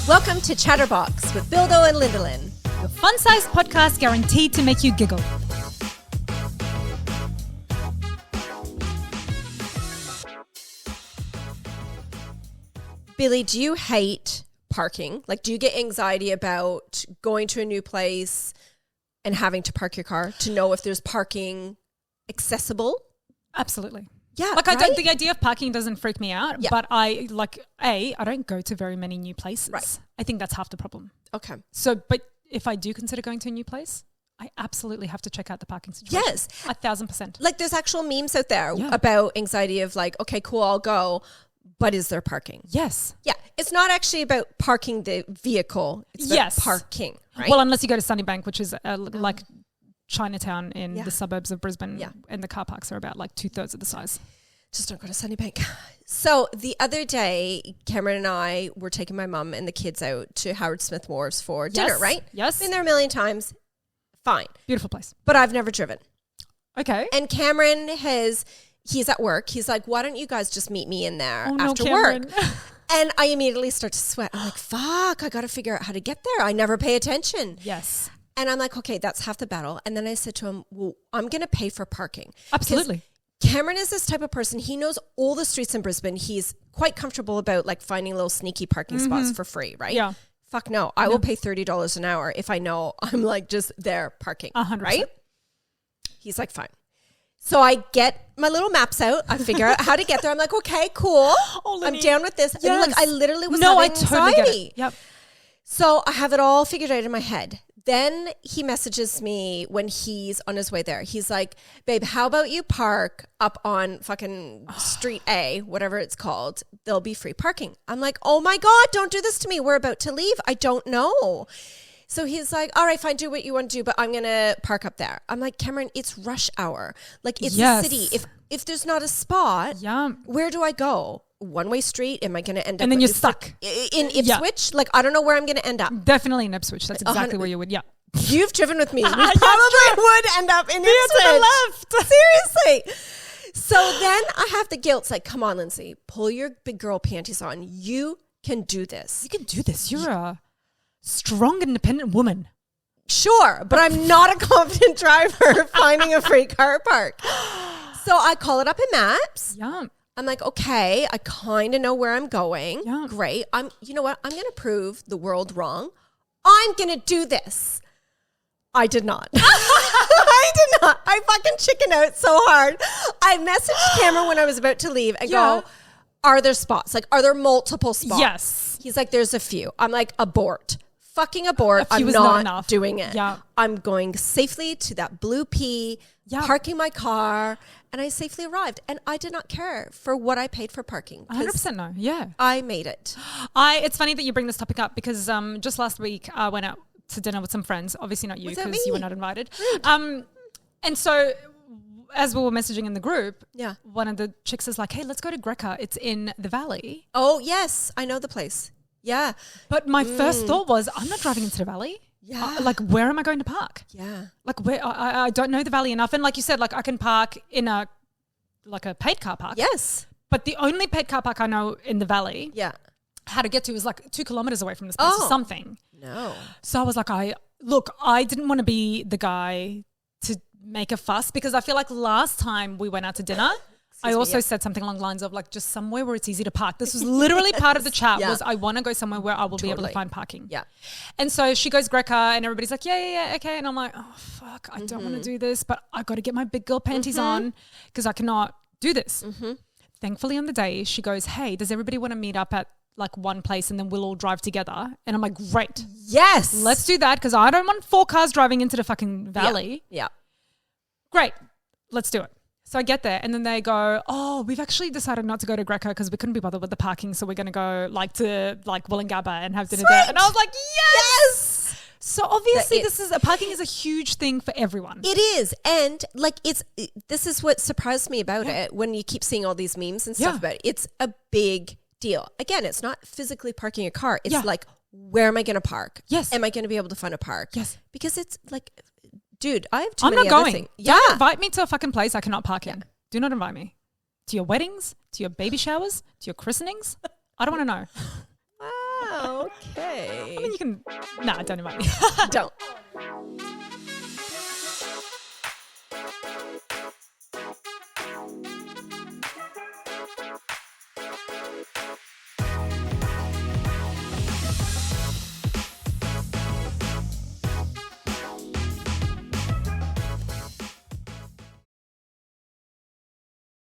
Welcome to ChatterBox with Bildo and Lindalyn. Your fun-sized podcast guaranteed to make you giggle. Billy, do you hate parking? Like, do you get anxiety about going to a new place and having to park your car to know if there's parking accessible? Absolutely. Yeah, like right? the idea of parking doesn't freak me out, but I don't go to very many new places. Right. I think that's half the problem. Okay. So, but if I do consider going to a new place, I absolutely have to check out the parking situation. Yes. 1,000%. Like, there's actual memes out there Yeah. about anxiety of like, okay, cool, I'll go, but is there parking? Yes. Yeah. It's not actually about parking the vehicle. It's about parking, right? Well, unless you go to Sunnybank, which is like Chinatown in the suburbs of Brisbane, and the car parks are about like 2/3 of the size. Just don't go to Sunnybank. So the other day, Cameron and I were taking my mum and the kids out to Howard Smith Wharves for dinner, right? Yes. Been there a million times. Fine. Beautiful place. But I've never driven. Okay. And Cameron he's at work. He's like, why don't you guys just meet me in there after Cameron. work? And I immediately start to sweat. I'm like, fuck, I got to figure out how to get there. I never pay attention. Yes. And I'm like, okay, that's half the battle. And then I said to him, well, I'm going to pay for parking. Absolutely. Cameron is this type of person. He knows all the streets in Brisbane. He's quite comfortable about like finding little sneaky parking spots for free, right? Yeah. Fuck no. I will pay $30 an hour if I know I'm like just there parking, 100%. right? He's like, fine. So I get my little maps out. I figure out how to get there. I'm like, okay, cool. I'm down with this. Yes. And look, I literally was having anxiety. Totally get it. Yep. So I have it all figured out in my head. Then he messages me when he's on his way there. He's like, babe, how about you park up on fucking Street A, whatever it's called. There'll be free parking. I'm like, oh my God, don't do this to me. We're about to leave. I don't know. So he's like, all right, fine, do what you want to do, but I'm going to park up there. I'm like, Cameron, it's rush hour. Like, it's a city. If there's not a spot, where do I go? One-way street? Am I going to end up? And then you're stuck. In Ipswich? Like, I don't know where I'm going to end up. Definitely in Ipswich. That's exactly where you would, You've driven with me. We probably would end up in Ipswich. to the left. Seriously. So then I have the guilt. It's like, come on, Lindsay, pull your big girl panties on. You can do this. You can do this. You're a strong, independent woman. Sure, but I'm not a confident driver finding a free car park. So I call it up in Maps. Yeah. I'm like, okay, I kind of know where I'm going. Yeah. Great. You know what? I'm going to prove the world wrong. I'm going to do this. I did not. I did not. I fucking chicken out so hard. I messaged Cameron when I was about to leave and go, are there spots? Like, are there multiple spots? Yes. He's like, there's a few. I'm like, abort. Fucking abort. I'm not doing it. Yeah. I'm going safely to that Blue P, parking my car, and I safely arrived. And I did not care for what I paid for parking. 100% no. Yeah. I made it. It's funny that you bring this topic up because just last week I went out to dinner with some friends. Obviously not you because you were not invited. And so as we were messaging in the group, one of the chicks is like, hey, let's go to Greca. It's in the Valley. Oh, yes. I know the place. Yeah. But my first thought was, I'm not driving into the Valley. Yeah. Like, where am I going to park? Yeah. Like, where I don't know the Valley enough. And like you said, like I can park in a paid car park. Yes. But the only paid car park I know in the Valley how to get to is like 2 kilometers away from this place or something. No. So I was like, I didn't want to be the guy to make a fuss because I feel like last time we went out to dinner, I also said something along the lines of like just somewhere where it's easy to park. This was literally part of the chat was I want to go somewhere where I will be able to find parking. Yeah. And so she goes Greca and everybody's like, yeah, okay. And I'm like, oh, fuck, I don't want to do this, but I got to get my big girl panties on because I cannot do this. Thankfully on the day she goes, hey, does everybody want to meet up at like one place and then we'll all drive together? And I'm like, great. Yes. Let's do that because I don't want 4 cars driving into the fucking Valley. Yeah. Great. Let's do it. So I get there and then they go, oh, we've actually decided not to go to Greca because we couldn't be bothered with the parking. So we're going to go like to like Wollongabba and have dinner there. And I was like, yes. So obviously parking is a huge thing for everyone. It is. And like this is what surprised me about it when you keep seeing all these memes and stuff about it. It's a big deal. Again, it's not physically parking a car. It's like, where am I going to park? Yes. Am I going to be able to find a park? Yes. Because it's like, dude, I have too I'm many not other going. things. Don't invite me to a fucking place I cannot park in. Do not invite me. To your weddings, to your baby showers, to your christenings. I don't want to know. Okay. I mean, you can. Nah, don't invite me. Don't.